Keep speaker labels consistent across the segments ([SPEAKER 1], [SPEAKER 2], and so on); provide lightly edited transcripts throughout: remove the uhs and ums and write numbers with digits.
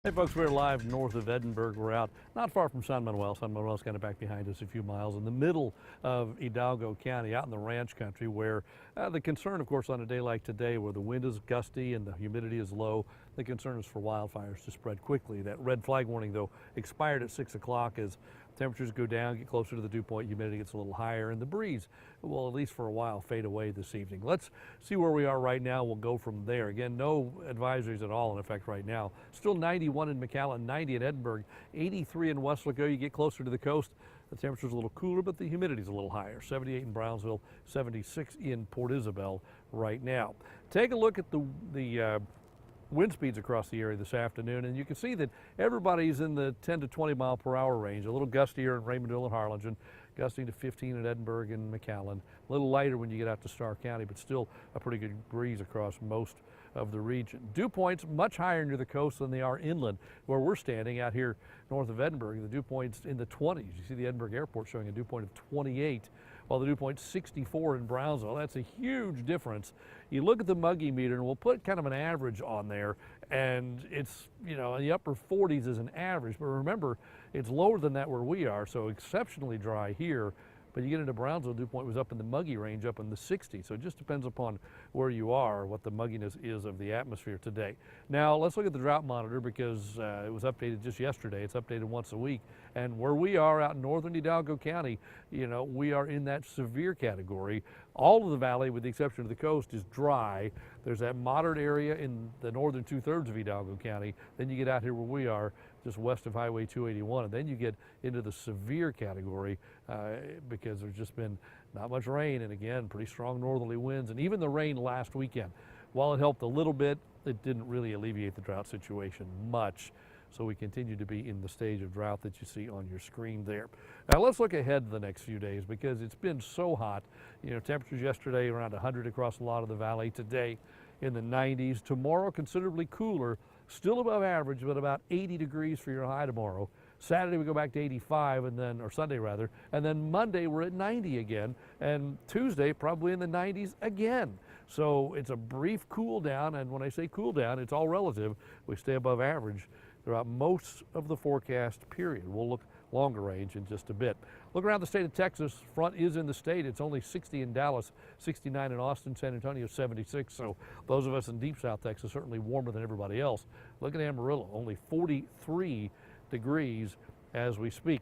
[SPEAKER 1] Hey folks, we're live north of Edinburgh. We're out not far from San Manuel. San Manuel's kind of back behind us a few miles in the middle of Hidalgo County, out in the ranch country, where the concern, of course, on a day like today, where the wind is gusty and the humidity is low, the concern is for wildfires to spread quickly. That red flag warning, though, expired at 6 o'clock as temperatures go down, get closer to the dew point, humidity gets a little higher, and the breeze will, at least for a while, fade away this evening. Let's see where we are right now. We'll go from there. Again, no advisories at all in effect right now. Still 91 in McAllen, 90 in Edinburgh, 83 in Weslaco. You get closer to the coast, the temperature's a little cooler, but the humidity's a little higher. 78 in Brownsville, 76 in Port Isabel right now. Take a look at the wind speeds across the area this afternoon, and you can see that everybody's in the 10 to 20 mile per hour range. A little gustier in Raymondville and Harlingen, gusting to 15 at Edinburgh and McAllen. A little lighter when you get out to Starr County, but still a pretty good breeze across most of the region. Dew points much higher near the coast than they are inland, where we're standing out here north of Edinburgh. The dew point's in the 20s. You see the Edinburgh Airport showing a dew point of 28, while the dew point's 64 in Brownsville. That's a huge difference. You look at the Muggy meter, and we'll put kind of an average on there, and it's, you know, in the upper 40s as an average, but remember, it's lower than that where we are, so exceptionally dry here. But you get into Brownsville, dew point was up in the muggy range, up in the 60s. So it just depends upon where you are, what the mugginess is of the atmosphere today. Now let's look at the drought monitor, because it was updated just yesterday. It's updated once a week. And where we are out in northern Hidalgo County, you know, we are in that severe category. All of the valley, with the exception of the coast, is dry. There's that moderate area in the northern 2/3 of Hidalgo County. Then you get out here where we are, just west of Highway 281, and then you get into the severe category because there's just been not much rain, and again, pretty strong northerly winds. And even the rain last weekend, while it helped a little bit, it didn't really alleviate the drought situation much. So we continue to be in the stage of drought that you see on your screen there. Now let's look ahead to the next few days, because it's been so hot. You know, temperatures yesterday around 100 across a lot of the valley. Today in the 90s. Tomorrow considerably cooler, still above average, but about 80 degrees for your high tomorrow. Saturday we go back to 85, and then, or Sunday rather, and then Monday we're at 90 again, and Tuesday probably in the 90s again. So it's a brief cool down, and when I say cool down, it's all relative. We stay above average throughout most of the forecast period. We'll look longer range in just a bit. Look around the state of Texas. Front is in the state. It's only 60 in Dallas, 69 in Austin, San Antonio 76. So those of us in deep South Texas certainly warmer than everybody else. Look at Amarillo, only 43 degrees as we speak.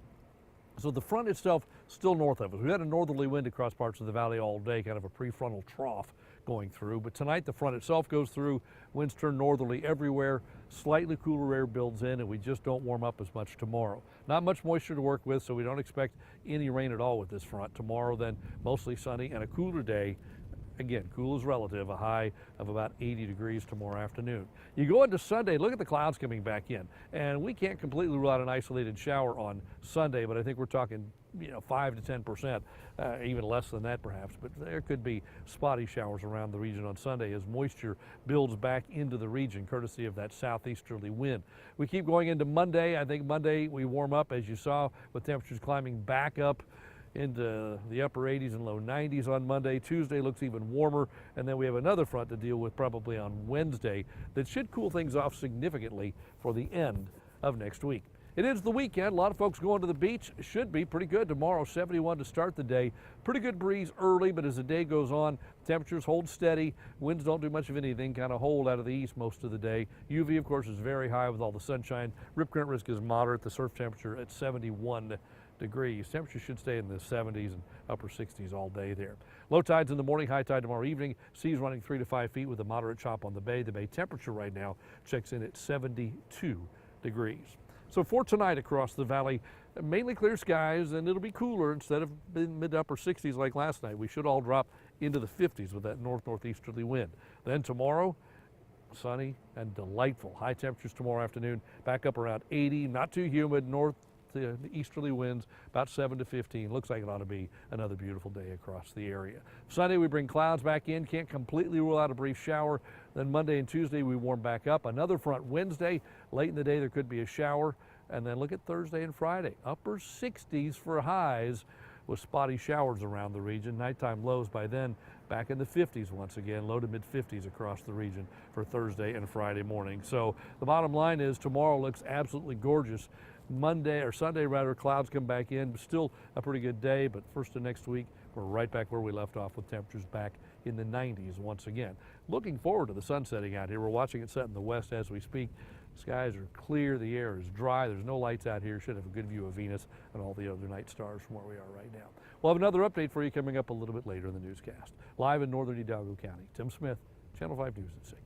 [SPEAKER 1] So the front itself still north of us. We had a northerly wind across parts of the valley all day, kind of a prefrontal trough going through. But tonight the front itself goes through, winds turn northerly everywhere, slightly cooler air builds in, and we just don't warm up as much tomorrow. Not much moisture to work with, so we don't expect any rain at all with this front. Tomorrow then mostly sunny and a cooler day. Again, cool is relative, a high of about 80 degrees tomorrow afternoon. You go into Sunday, look at the clouds coming back in, and we can't completely rule out an isolated shower on Sunday, but I think we're talking, you know, 5 to 10%, even less than that perhaps, but there could be spotty showers around the region on Sunday as moisture builds back into the region, courtesy of that southeasterly wind. We keep going into Monday. I think Monday we warm up, as you saw, with temperatures climbing back up into the upper 80s and low 90s on Monday. Tuesday looks even warmer, and then we have another front to deal with probably on Wednesday that should cool things off significantly for the end of next week. It is the weekend. A lot of folks going to the beach. Should be pretty good tomorrow. 71 to start the day. Pretty good breeze early, but as the day goes on, temperatures hold steady. Winds don't do much of anything, kind of hold out of the east most of the day. UV, of course, is very high with all the sunshine. Rip current risk is moderate. The surf temperature at 71 degrees. Temperature should stay in the 70s and upper 60s all day there. Low tides in the morning, high tide tomorrow evening. Seas running 3 to 5 feet with a moderate chop on the bay. The bay temperature right now checks in at 72 degrees. So for tonight across the valley, mainly clear skies, and it'll be cooler instead of mid to upper 60s like last night. We should all drop into the 50s with that northeasterly wind. Then tomorrow, sunny and delightful. High temperatures tomorrow afternoon, back up around 80, not too humid, north to easterly winds about 7 to 15. Looks like it ought to be another beautiful day across the area. Sunday we bring clouds back in, can't completely rule out a brief shower. Then Monday and Tuesday we warm back up. Another front Wednesday, late in the day there could be a shower. And then look at Thursday and Friday, upper 60s for highs, with spotty showers around the region. Nighttime lows by then back in the 50s once again, low to mid 50s across the region for Thursday and Friday morning. So the bottom line is tomorrow looks absolutely gorgeous. Monday or Sunday rather, clouds come back in, still a pretty good day, but first of next week we're right back where we left off with temperatures back in the 90s once again. Looking forward to the sun setting out here. We're watching it set in the west as we speak. Skies are clear, the air is dry, there's no lights out here. Should have a good view of Venus and all the other night stars from where we are right now. We'll have another update for you coming up a little bit later in the newscast. Live in northern Hidalgo County, Tim Smith, Channel 5 News at 6.